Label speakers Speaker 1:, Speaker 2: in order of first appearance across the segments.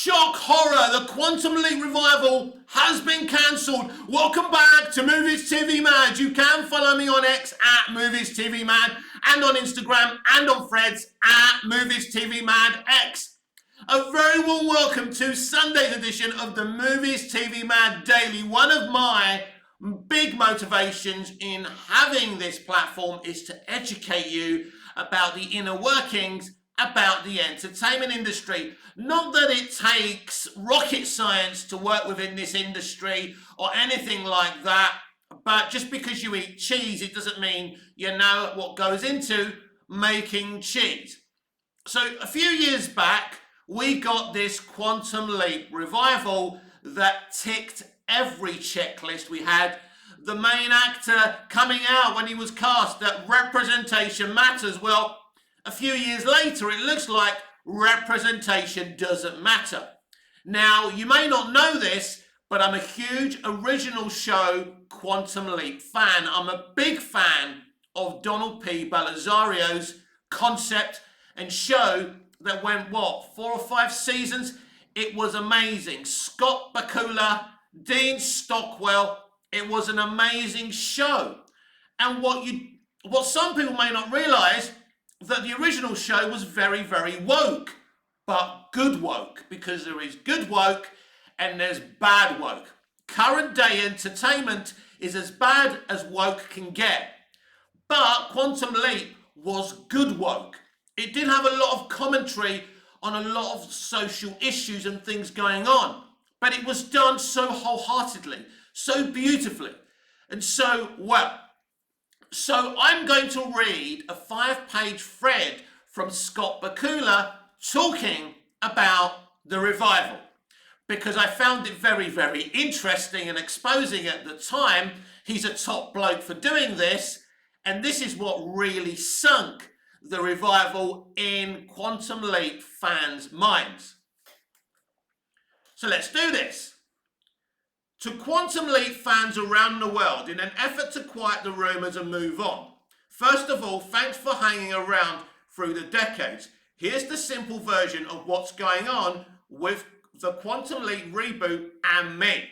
Speaker 1: Shock horror, the Quantum Leap revival has been cancelled. Welcome back to Movies TV Mad. You can follow me on X at Movies TV Mad and on Instagram and on Threads at Movies TV Mad X. A very warm welcome to Sunday's edition of the Movies TV Mad Daily. One of my big motivations in having this platform is to educate you about the inner workings about the entertainment industry. Not that it takes rocket science to work within this industry or anything like that, but just because you eat cheese, it doesn't mean you know what goes into making cheese. So a few years back, we got this Quantum Leap revival that ticked every checklist we had. The main actor coming out when he was cast, that representation matters. Well, a few years later, it looks like representation doesn't matter. Now, you may not know this, but I'm a huge original show Quantum Leap fan. I'm a big fan of Donald P. Belisario's concept and show that went, 4 or 5 seasons? It was amazing. Scott Bakula, Dean Stockwell, it was an amazing show. And what some people may not realise, that the original show was very, very woke, but good woke, because there is good woke and there's bad woke. Current day entertainment is as bad as woke can get, but Quantum Leap was good woke. It did have a lot of commentary on a lot of social issues and things going on, but it was done so wholeheartedly, so beautifully, and so well. So I'm going to read a 5-page thread from Scott Bakula talking about the revival, because I found it very, very interesting and exposing at the time. He's a top bloke for doing this, and this is what really sunk the revival in Quantum Leap fans' minds. So let's do this. To Quantum Leap fans around the world, in an effort to quiet the rumours and move on. First of all, thanks for hanging around through the decades. Here's the simple version of what's going on with the Quantum Leap reboot and me.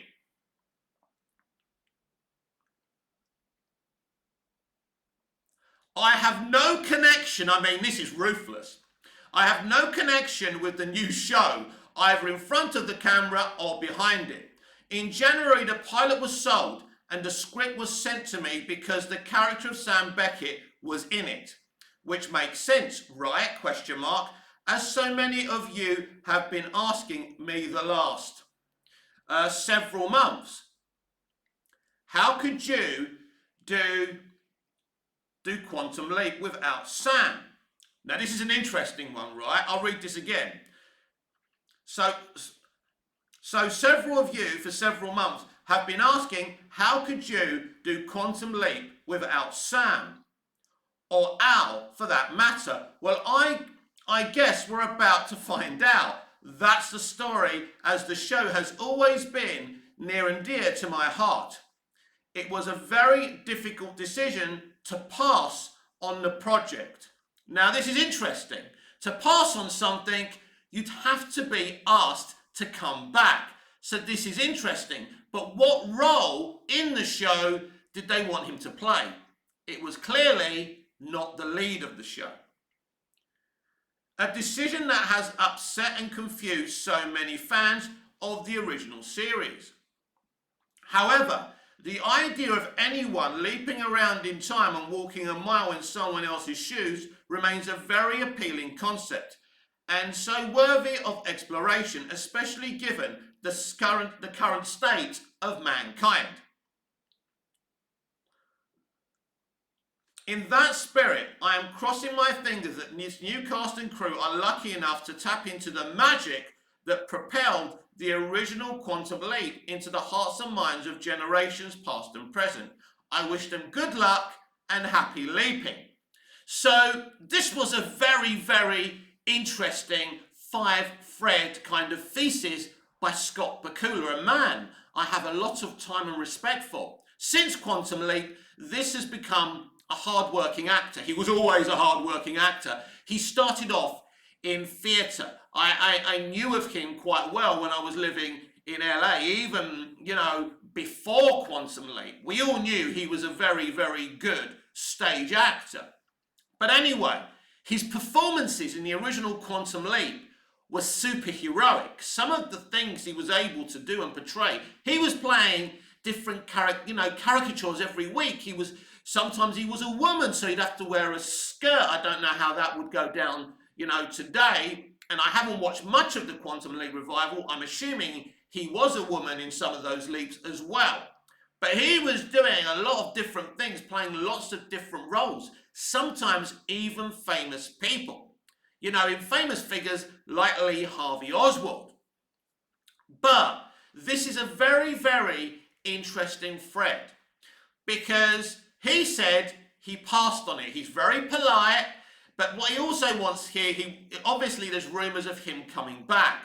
Speaker 1: I have no connection, this is ruthless. I have no connection with the new show, either in front of the camera or behind it. In January, the pilot was sold and the script was sent to me because the character of Sam Beckett was in it. Which makes sense, right? As so many of you have been asking me the last several months. How could you do Quantum Leap without Sam? Now, this is an interesting one, right? I'll read this again. So several of you for several months have been asking, how could you do Quantum Leap without Sam? Or Al, for that matter? Well, I guess we're about to find out. That's the story, as the show has always been near and dear to my heart. It was a very difficult decision to pass on the project. Now, this is interesting. To pass on something, you'd have to be asked to come back. So this is interesting. But what role in the show did they want him to play? It was clearly not the lead of the show. A decision that has upset and confused so many fans of the original series. However, the idea of anyone leaping around in time and walking a mile in someone else's shoes remains a very appealing concept, and so worthy of exploration, especially given the current state of mankind. In that spirit, I am crossing my fingers that this new cast and crew are lucky enough to tap into the magic that propelled the original Quantum Leap into the hearts and minds of generations past and present. I wish them good luck and happy leaping. So this was a very, very interesting 5-thread kind of thesis by Scott Bakula, a man I have a lot of time and respect for. Since Quantum Leap, this has become a hard-working actor. He was always a hard-working actor. He started off in theatre, I knew of him quite well when I was living in LA, even, before Quantum Leap. We all knew he was a very, very good stage actor. But anyway, his performances in the original Quantum Leap were superheroic. Some of the things he was able to do and portray, he was playing different caricatures every week. Sometimes he was a woman, so he'd have to wear a skirt. I don't know how that would go down, today. And I haven't watched much of the Quantum Leap revival. I'm assuming he was a woman in some of those leaps as well. But he was doing a lot of different things, playing lots of different roles, sometimes even famous people. In famous figures like Lee Harvey Oswald. But this is a very, very interesting thread, because he said he passed on it. He's very polite, but what he also wants here, obviously there's rumours of him coming back.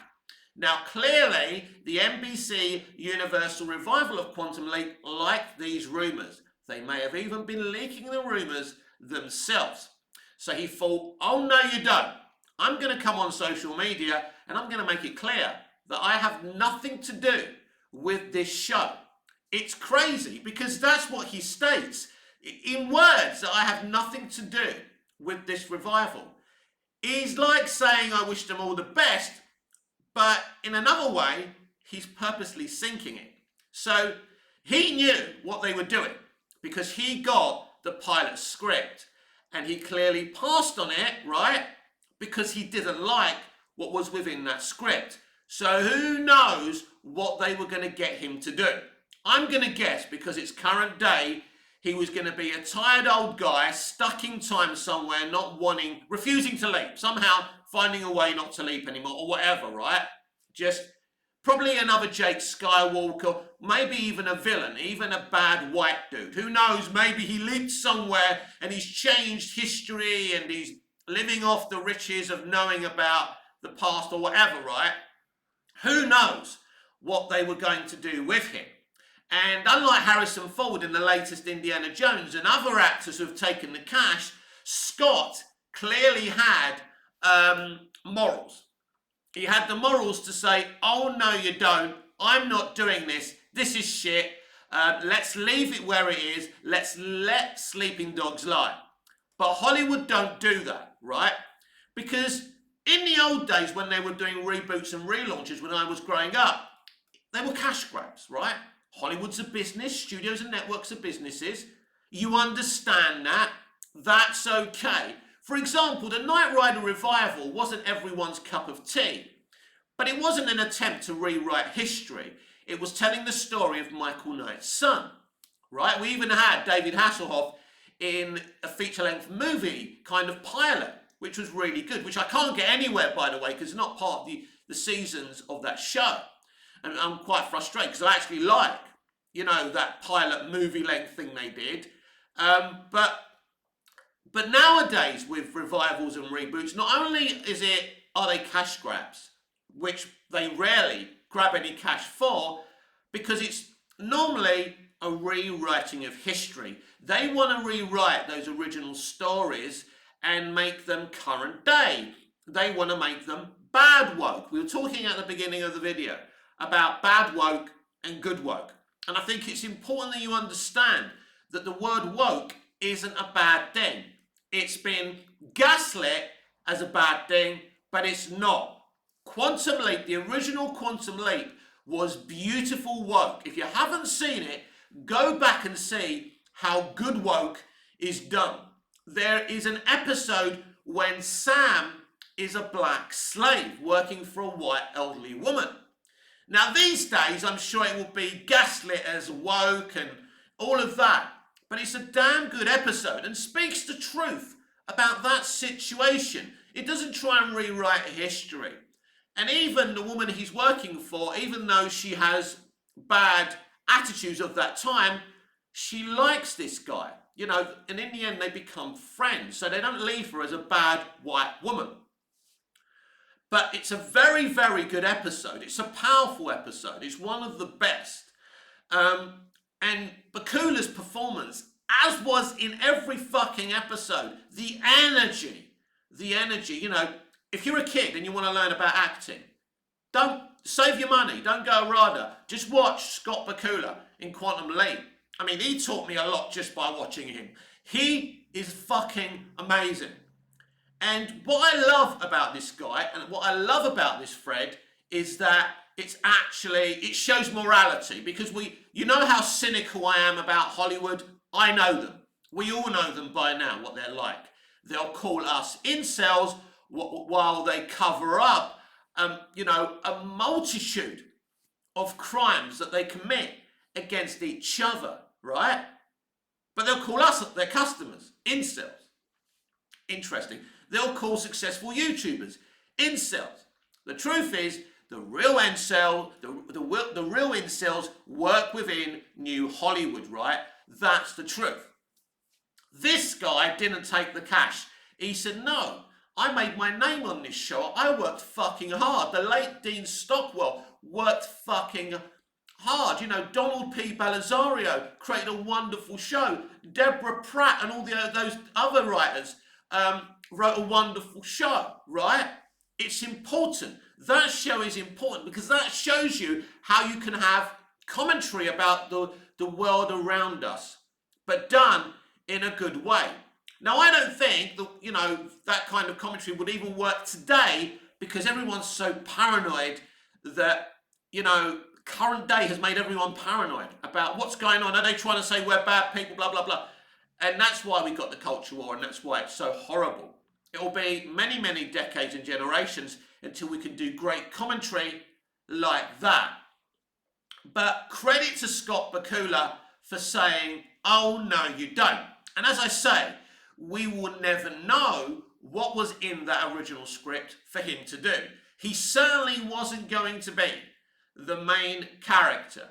Speaker 1: Now, clearly, the NBC Universal revival of Quantum Leap liked these rumours. They may have even been leaking the rumours themselves. So he thought, oh no you don't. I'm going to come on social media and I'm going to make it clear that I have nothing to do with this show. It's crazy, because that's what he states in words, that I have nothing to do with this revival. He's like saying I wish them all the best, but in another way, he's purposely sinking it. So he knew what they were doing, because he got the pilot script and he clearly passed on it, right? Because he didn't like what was within that script. So who knows what they were going to get him to do? I'm going to guess, because it's current day, he was going to be a tired old guy stuck in time somewhere, refusing to leap, somehow finding a way not to leap anymore, or whatever, right? Just probably another Jake Skywalker, maybe even a villain, even a bad white dude. Who knows? Maybe he leaped somewhere and he's changed history and he's living off the riches of knowing about the past or whatever, right? Who knows what they were going to do with him? And unlike Harrison Ford in the latest Indiana Jones and other actors who have taken the cash, Scott clearly had morals. He had the morals to say, oh no you don't, I'm not doing this, this is shit, let's leave it where it is, let's let sleeping dogs lie. But Hollywood don't do that, right? Because in the old days when they were doing reboots and relaunches when I was growing up, they were cash grabs, right? Hollywood's a business, studios and networks are businesses. You understand that. That's okay. For example, the Knight Rider revival wasn't everyone's cup of tea, but it wasn't an attempt to rewrite history. It was telling the story of Michael Knight's son, right? We even had David Hasselhoff in a feature-length movie kind of pilot, which was really good, which I can't get anywhere, by the way, because it's not part of the seasons of that show. And I'm quite frustrated because I actually like, that pilot movie length thing they did. But nowadays with revivals and reboots, not only are they cash grabs, which they rarely grab any cash for, because it's normally a rewriting of history. They want to rewrite those original stories and make them current day. They want to make them bad woke. We were talking at the beginning of the video about bad woke and good woke. And I think it's important that you understand that the word woke isn't a bad thing. It's been gaslit as a bad thing, but it's not. Quantum Leap, the original Quantum Leap, was beautiful woke. If you haven't seen it, go back and see how good woke is done. There is an episode when Sam is a black slave working for a white elderly woman. Now these days I'm sure it will be gaslit as woke and all of that, but it's a damn good episode and speaks the truth about that situation. It doesn't try and rewrite history. And even the woman he's working for, even though she has bad attitudes of that time, she likes this guy, and in the end they become friends. So they don't leave her as a bad white woman. But it's a very, very good episode. It's a powerful episode. It's one of the best. And Bakula's performance, as was in every fucking episode, the energy, if you're a kid and you want to learn about acting, don't save your money. Don't go RADA. Just watch Scott Bakula in Quantum Leap. I mean, he taught me a lot just by watching him. He is fucking amazing. And what I love about this guy and what I love about this Fred is that it shows morality, because you know how cynical I am about Hollywood. I know them. We all know them by now, what they're like. They'll call us incels while they cover up, a multitude of crimes that they commit against each other, right? But they'll call us, their customers, incels. Interesting. They'll call successful YouTubers incels. The truth is, the real incels work within New Hollywood, right? That's the truth. This guy didn't take the cash. He said, no, I made my name on this show. I worked fucking hard. The late Dean Stockwell worked fucking hard. Donald P. Belisario created a wonderful show. Deborah Pratt and all those other writers wrote a wonderful show, right? It's important. That show is important because that shows you how you can have commentary about the world around us, but done in a good way. Now, I don't think that kind of commentary would even work today, because everyone's so paranoid that, current day has made everyone paranoid about what's going on. Are they trying to say we're bad people, blah, blah, blah. And that's why we got the culture war, and that's why it's so horrible. It will be many, many decades and generations until we can do great commentary like that. But credit to Scott Bakula for saying, oh, no, you don't. And as I say, we will never know what was in that original script for him to do. He certainly wasn't going to be the main character.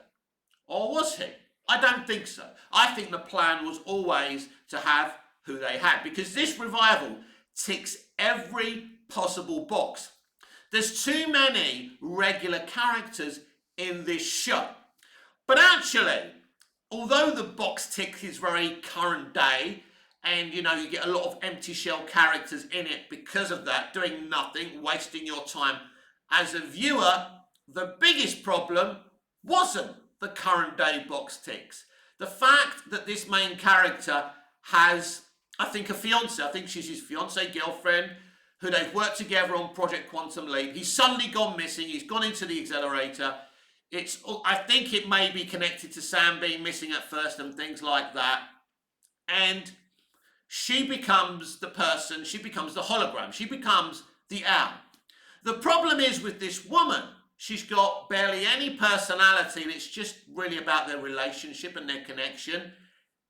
Speaker 1: Or was he? I don't think so. I think the plan was always to have who they had, because this revival ticks every possible box. There's too many regular characters in this show. But actually, although the box tick is very current day, and you get a lot of empty shell characters in it because of that, doing nothing, wasting your time as a viewer, the biggest problem wasn't the current day box ticks. The fact that this main character has, I think, a fiance. I think she's his fiance, girlfriend, who they've worked together on Project Quantum Leap. He's suddenly gone missing. He's gone into the accelerator. I think it may be connected to Sam being missing at first and things like that. And she becomes the person, she becomes the hologram, she becomes the owl. The problem is with this woman, she's got barely any personality, and it's just really about their relationship and their connection.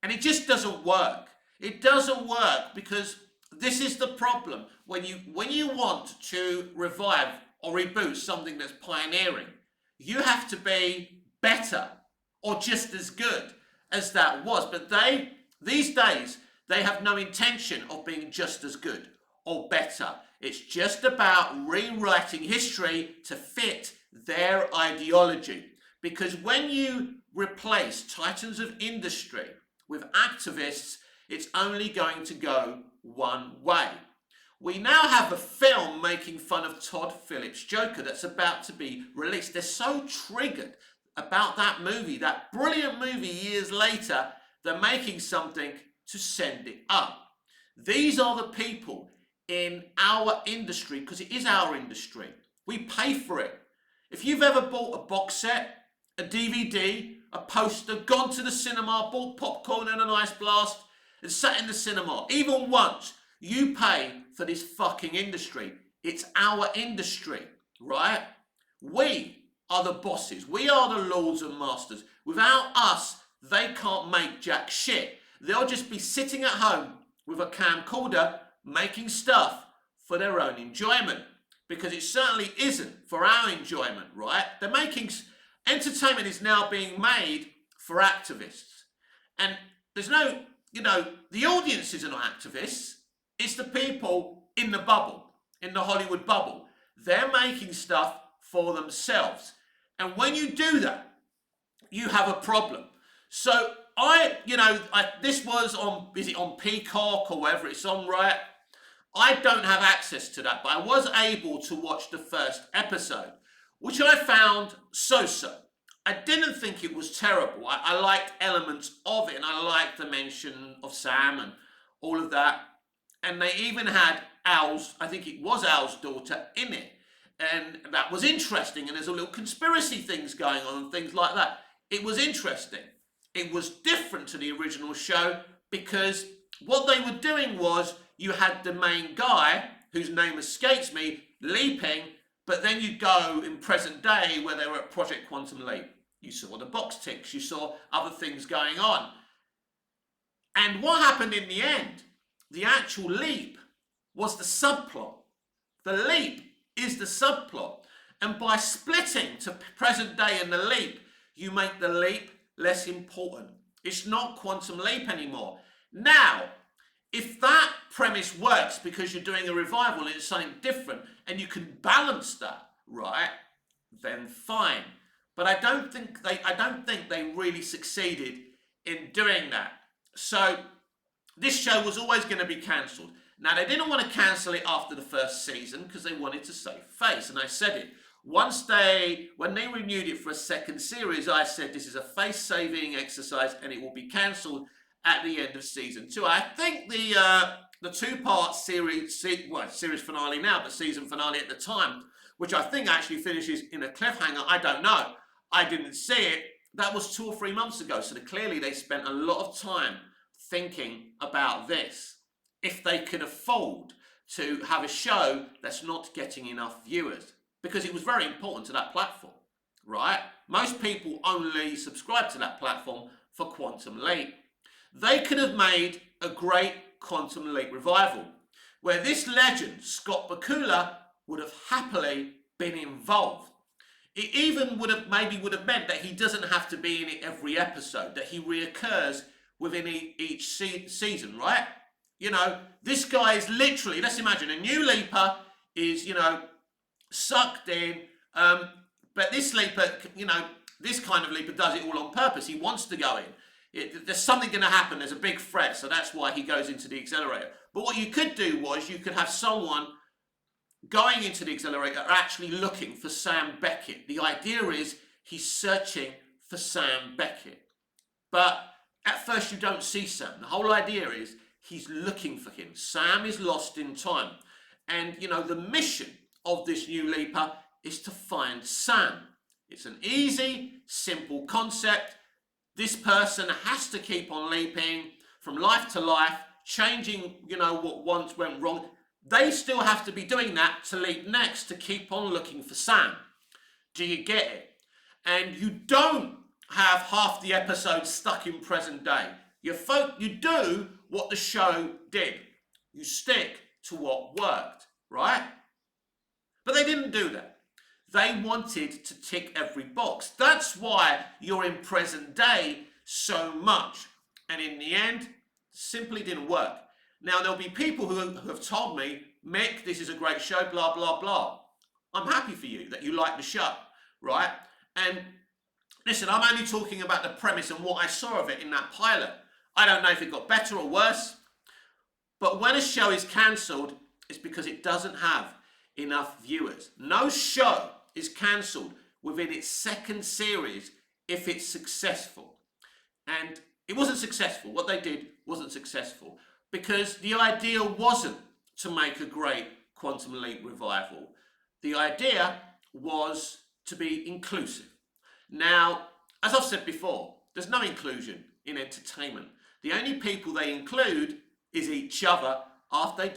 Speaker 1: And it just doesn't work. It doesn't work because this is the problem. When you want to revive or reboot something that's pioneering, you have to be better or just as good as that was. But these days, they have no intention of being just as good or better. It's just about rewriting history to fit their ideology. Because when you replace titans of industry with activists, it's only going to go one way. We now have a film making fun of Todd Phillips' Joker that's about to be released. They're so triggered about that movie, that brilliant movie years later, they're making something to send it up. These are the people in our industry, because it is our industry. We pay for it. If you've ever bought a box set, a DVD, a poster, gone to the cinema, bought popcorn and an ice blast, and sat in the cinema, even once, you pay for this fucking industry. It's our industry, right? We are the bosses. We are the lords and masters. Without us, they can't make jack shit. They'll just be sitting at home with a camcorder making stuff for their own enjoyment, because it certainly isn't for our enjoyment, right? They're making entertainment is now being made for activists, and there's no, the audiences are not activists. It's the people in the bubble, in the Hollywood bubble. They're making stuff for themselves, and when you do that, you have a problem. So this was on, is it on Peacock or wherever it's on, right? I don't have access to that, but I was able to watch the first episode, which I found so-so. I didn't think it was terrible. I liked elements of it, and I liked the mention of Sam and all of that. And they even had Al's, I think it was Al's daughter, in it. And that was interesting. And there's a little conspiracy things going on and things like that. It was interesting. It was different to the original show because what they were doing was you had the main guy, whose name escapes me, leaping, but then you go in present day where they were at Project Quantum Leap. You saw the box ticks, you saw other things going on. And what happened in the end, the actual leap, was the subplot. The leap is the subplot. And by splitting to present day and the leap, you make the leap less important. It's not Quantum Leap anymore. Now, if that premise works because you're doing a revival and it's something different and you can balance that, right, then fine. But I don't think they really succeeded in doing that. So this show was always going to be cancelled. Now, they didn't want to cancel it after the first season because they wanted to save face. And I said it. When they renewed it for a second series, I said this is a face-saving exercise and it will be cancelled at the end of season 2. I think the two-part series finale now, but season finale at the time, which I think actually finishes in a cliffhanger, I don't know. I didn't see it. That was 2 or 3 months ago. So clearly they spent a lot of time thinking about this. If they could afford to have a show that's not getting enough viewers. Because it was very important to that platform, right? Most people only subscribe to that platform for Quantum Leap. They could have made a great Quantum Leap revival where this legend, Scott Bakula, would have happily been involved. It even would have meant that he doesn't have to be in it every episode, that he reoccurs within each season, right? You know, this guy is literally, let's imagine a new leaper is, sucked in, but this leaper, this kind of leaper does it all on purpose. He wants to go in. There's something going to happen. There's a big threat, so that's why he goes into the accelerator. But what you could do was you could have someone going into the accelerator actually looking for Sam Beckett. The idea is he's searching for Sam Beckett. But at first you don't see Sam. The whole idea is he's looking for him. Sam is lost in time. And, the mission of this new leaper is to find Sam. It's an easy, simple concept. This person has to keep on leaping from life to life, changing, what once went wrong. They still have to be doing that to leap next, to keep on looking for Sam. Do you get it? And you don't have half the episode stuck in present day. You do what the show did. You stick to what worked, right? But they didn't do that. They wanted to tick every box. That's why you're in present day so much. And in the end, simply didn't work. Now, there'll be people who have told me, Mick, this is a great show, blah, blah, blah. I'm happy for you that you like the show, right? And listen, I'm only talking about the premise and what I saw of it in that pilot. I don't know if it got better or worse. But when a show is cancelled, it's because it doesn't have enough viewers. No show is cancelled within its second series if it's successful. And it wasn't successful. What they did wasn't successful because the idea wasn't to make a great Quantum Leap revival. The idea was to be inclusive. Now, as I've said before, there's no inclusion in entertainment. The only people they include is each other after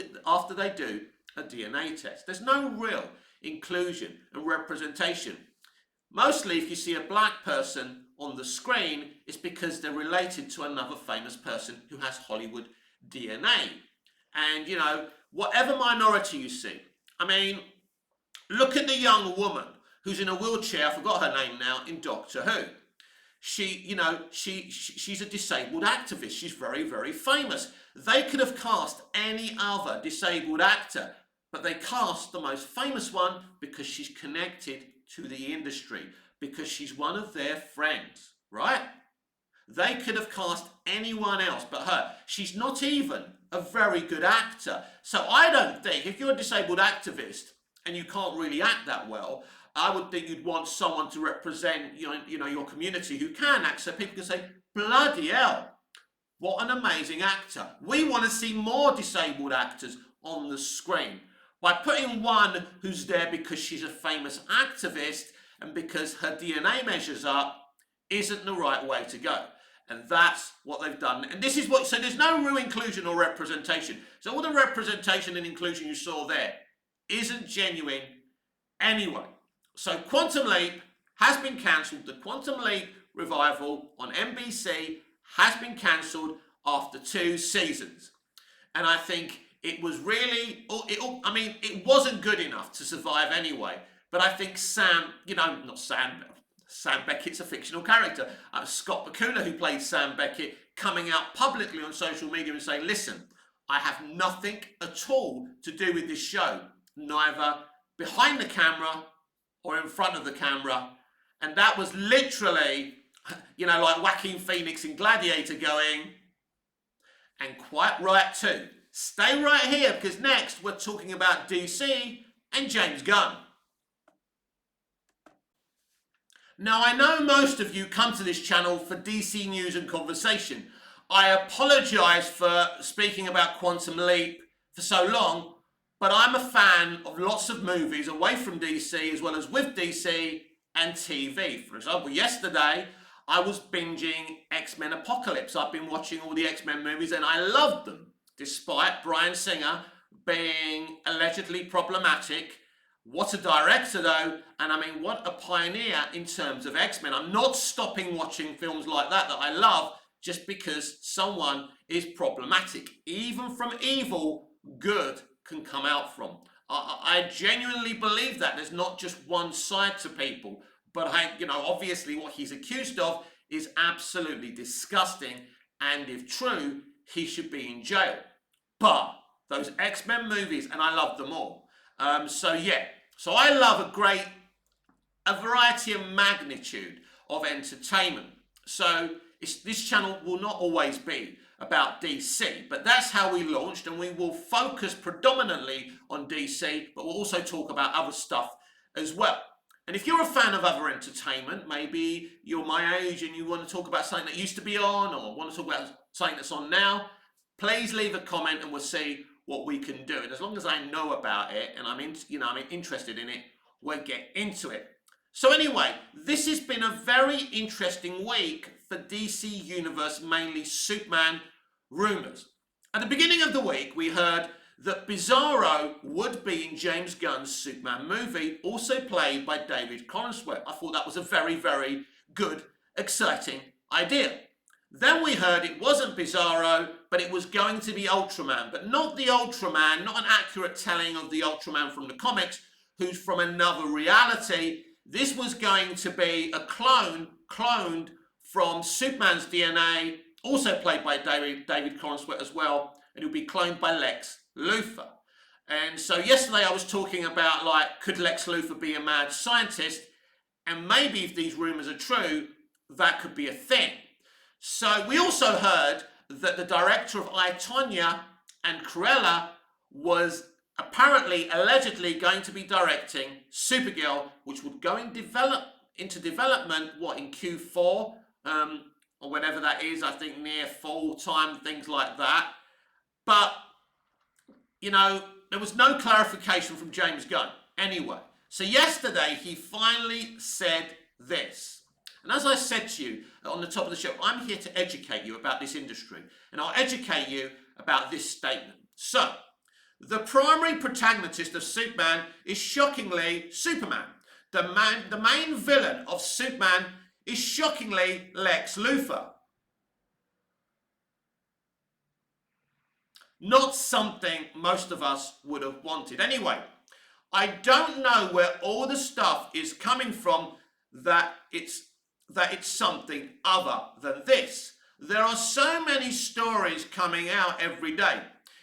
Speaker 1: they do a DNA test. There's no real inclusion and representation. Mostly if you see a black person on the screen, it's because they're related to another famous person who has Hollywood DNA. And, whatever minority you see, look at the young woman who's in a wheelchair, I forgot her name now, in Doctor Who. She's a disabled activist. She's very, very famous. They could have cast any other disabled actor, but they cast the most famous one because she's connected to the industry, because she's one of their friends, right? They could have cast anyone else but her. She's not even a very good actor. So I don't think, if you're a disabled activist and you can't really act that well, I would think you'd want someone to represent your community who can act, so people can say, bloody hell, what an amazing actor. We want to see more disabled actors on the screen. By putting one who's there because she's a famous activist and because her DNA measures up isn't the right way to go. And that's what they've done. And this is what, so there's no real inclusion or representation. So all the representation and inclusion you saw there isn't genuine anyway. So Quantum Leap has been cancelled. The Quantum Leap revival on NBC has been cancelled after 2 seasons. And I think it was really, it wasn't good enough to survive anyway. But I think Sam Beckett's a fictional character. Scott Bakula, who played Sam Beckett, coming out publicly on social media and saying, listen, I have nothing at all to do with this show, neither behind the camera or in front of the camera. And that was literally, like Joaquin Phoenix in Gladiator going, and quite right too. Stay right here, because next we're talking about DC and James Gunn. Now, I know most of you come to this channel for DC news and conversation. I apologise for speaking about Quantum Leap for so long, but I'm a fan of lots of movies away from DC as well as with DC and TV. For example, yesterday I was binging X-Men Apocalypse. I've been watching all the X-Men movies and I loved them, despite Bryan Singer being allegedly problematic. What a director though, and I mean what a pioneer in terms of X-Men. I'm not stopping watching films like that I love just because someone is problematic. Even from evil, good can come out from. I genuinely believe that. There's not just one side to people, but obviously what he's accused of is absolutely disgusting, and if true, he should be in jail. But those X-Men movies, and I love them all. So I love a variety and magnitude of entertainment. So this channel will not always be about DC, but that's how we launched, and we will focus predominantly on DC, but we'll also talk about other stuff as well. And if you're a fan of other entertainment, maybe you're my age and you want to talk about something that used to be on, or want to talk about something that's on now, please leave a comment and we'll see what we can do. And as long as I know about it and I'm interested in it, we'll get into it. So anyway, this has been a very interesting week for DC Universe, mainly Superman rumours. At the beginning of the week, we heard that Bizarro would be in James Gunn's Superman movie, also played by David Corenswet. I thought that was a very, very good, exciting idea. Then we heard it wasn't Bizarro, but it was going to be Ultraman, but not the Ultraman, not an accurate telling of the Ultraman from the comics, who's from another reality. This was going to be a cloned from Superman's DNA, also played by David Corenswet as well, and it would be cloned by Lex Luthor. And so yesterday I was talking about, could Lex Luthor be a mad scientist? And maybe if these rumours are true, that could be a thing. So we also heard that the director of I, Tonya and Cruella was allegedly going to be directing Supergirl, which would go into development, in Q4, or whenever that is, I think near fall time, things like that. But, there was no clarification from James Gunn anyway. So yesterday he finally said this. And as I said to you on the top of the show, I'm here to educate you about this industry. And I'll educate you about this statement. So, the primary protagonist of Superman is shockingly Superman. The main villain of Superman is shockingly Lex Luthor. Not something most of us would have wanted. Anyway, I don't know where all the stuff is coming from that it's something other than this. There are so many stories coming out every day.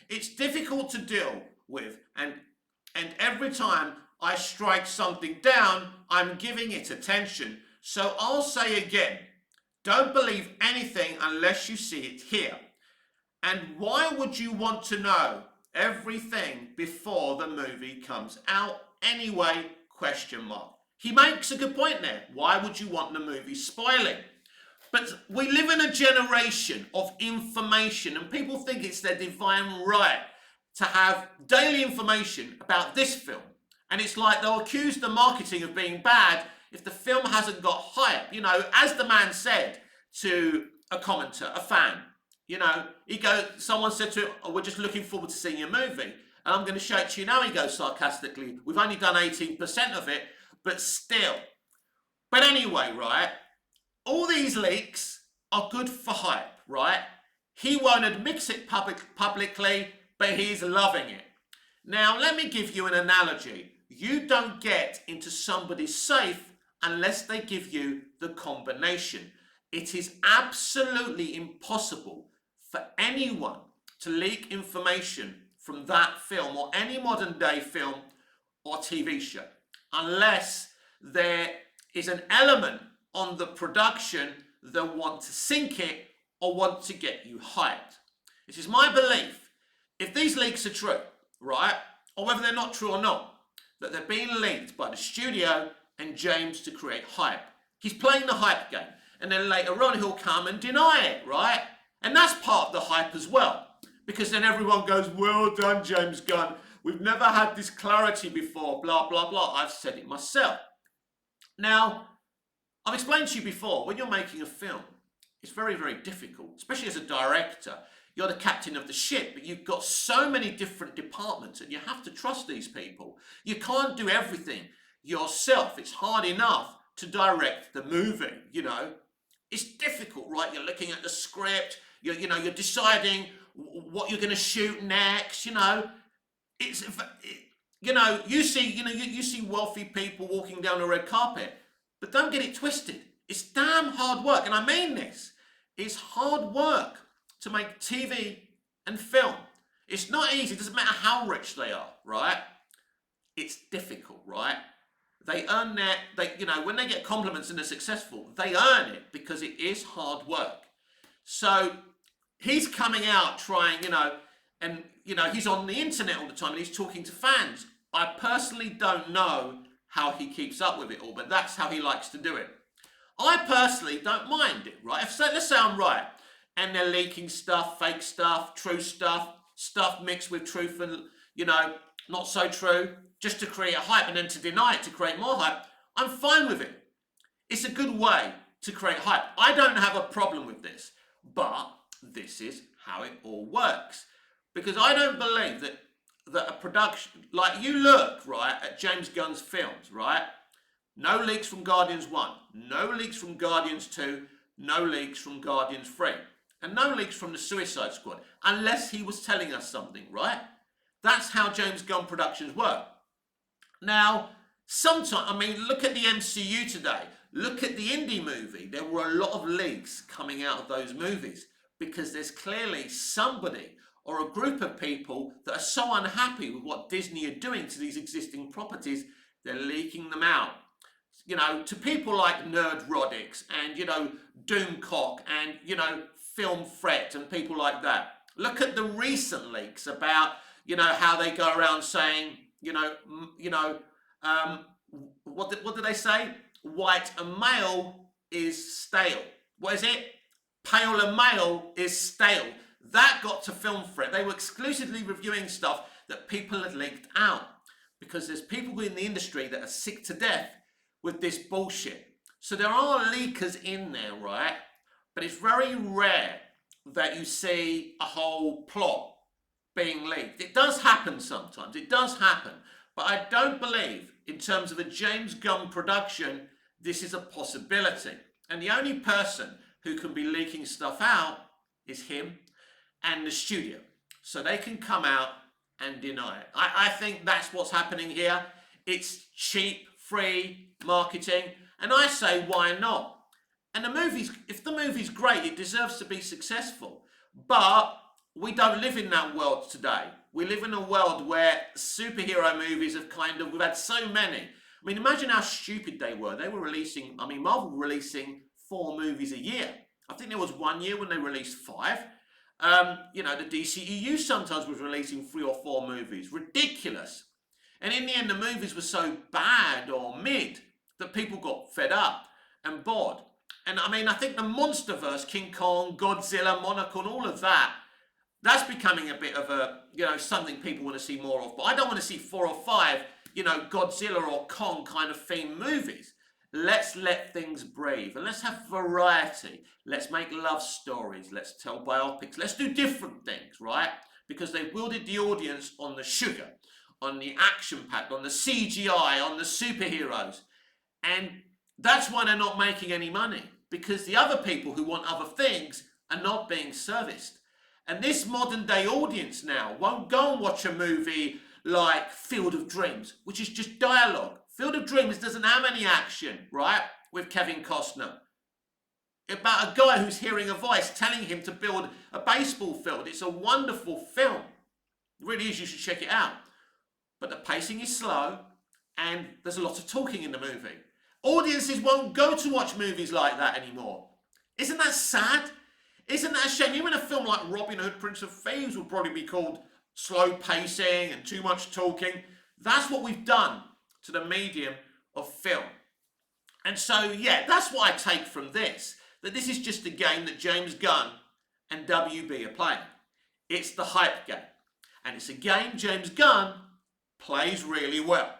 Speaker 1: It's difficult to deal with, and every time I strike something down, I'm giving it attention. So I'll say again, Don't believe anything unless you see it here. And why would you want to know everything before the movie comes out anyway? Question mark. He makes a good point there. Why would you want the movie spoiling? But we live in a generation of information, and people think it's their divine right to have daily information about this film. And it's like they'll accuse the marketing of being bad if the film hasn't got hype. You know, as the man said to a commenter, a fan, you know, someone said to him, oh, we're just looking forward to seeing your movie. And I'm going to show it to you now, he goes sarcastically. We've only done 18% of it, but still. But anyway, right, all these leaks are good for hype, right? He won't admit it publicly, but he's loving it. Now, let me give you an analogy. You don't get into somebody's safe unless they give you the combination. It is absolutely impossible for anyone to leak information from that film or any modern day film or TV show unless there is an element on the production that want to sink it or want to get you hyped. This is my belief. If these leaks are true, right, or whether they're not true or not, that they're being leaked by the studio and James to create hype. He's playing the hype game, and then later on he'll come and deny it, right? And that's part of the hype as well, because then everyone goes, well done, James Gunn. We've never had this clarity before, blah, blah, blah. I've said it myself. Now, I've explained to you before, when you're making a film, it's very, very difficult, especially as a director. You're the captain of the ship, but you've got so many different departments and you have to trust these people. You can't do everything yourself. It's hard enough to direct the movie, you know. It's difficult, right? You're looking at the script, you're deciding what you're going to shoot next, you know. You see wealthy people walking down a red carpet, but don't get it twisted. It's damn hard work, and I mean this. It's hard work to make TV and film. It's not easy. It doesn't matter how rich they are, right? It's difficult, right? They earn when they get compliments and they're successful, they earn it because it is hard work. So he's coming out trying, he's on the internet all the time and he's talking to fans. I personally don't know how he keeps up with it all, but that's how he likes to do it. I personally don't mind it, right? Let's say I'm right, and they're leaking stuff, fake stuff, true stuff, stuff mixed with truth and, not so true, just to create a hype and then to deny it to create more hype. I'm fine with it. It's a good way to create hype. I don't have a problem with this, but this is how it all works. Because I don't believe that a production, like you look, right, at James Gunn's films, right? No leaks from Guardians 1, no leaks from Guardians 2, no leaks from Guardians 3, and no leaks from the Suicide Squad, unless he was telling us something, right? That's how James Gunn productions work. Now, look at the MCU today. Look at the indie movie. There were a lot of leaks coming out of those movies because there's clearly somebody or a group of people that are so unhappy with what Disney are doing to these existing properties, they're leaking them out. To people like Nerd Roddick's and, Doomcock and, Film Fret and people like that. Look at the recent leaks about, how they go around saying, what did they say? White and male is stale. What is it? Pale and male is stale. That got to Film Fret. They were exclusively reviewing stuff that people had leaked out because there's people in the industry that are sick to death with this bullshit. So there are leakers in there, right? But it's very rare that you see a whole plot being leaked. It does happen sometimes. It does happen. But I don't believe, in terms of a James Gunn production, this is a possibility. And the only person who can be leaking stuff out is him and the studio. So they can come out and deny it. I think that's what's happening here. It's cheap, free marketing. And I say, why not? And if the movie's great, it deserves to be successful. But we don't live in that world today. We live in a world where superhero movies we've had so many. I mean, imagine how stupid they were. Marvel were releasing 4 movies a year. I think there was one year when they released 5. You know, the DCEU sometimes was releasing 3 or 4 movies. Ridiculous. And in the end, the movies were so bad or mid that people got fed up and bored. And I mean, I think the Monsterverse, King Kong, Godzilla, Monaco, and all of that, that's becoming a bit of a, you know, something people want to see more of. But I don't want to see 4 or 5, you know, Godzilla or Kong kind of themed movies. Let's let things breathe and let's have variety. Let's make love stories. Let's tell biopics. Let's do different things, right? Because they wielded the audience on the sugar, on the action pack, on the CGI, on the superheroes. And that's why they're not making any money, because the other people who want other things are not being serviced. And this modern day audience now won't go and watch a movie like Field of Dreams, which is just dialogue. Field of Dreams doesn't have any action, right? With Kevin Costner. About a guy who's hearing a voice telling him to build a baseball field. It's a wonderful film. It really is, you should check it out. But the pacing is slow and there's a lot of talking in the movie. Audiences won't go to watch movies like that anymore. Isn't that sad? Isn't that a shame? Even a film like Robin Hood, Prince of Thieves would probably be called slow pacing and too much talking. That's what we've done to the medium of film. And so, yeah, that's what I take from this. That this is just a game that James Gunn and WB are playing. It's the hype game. And it's a game James Gunn plays really well.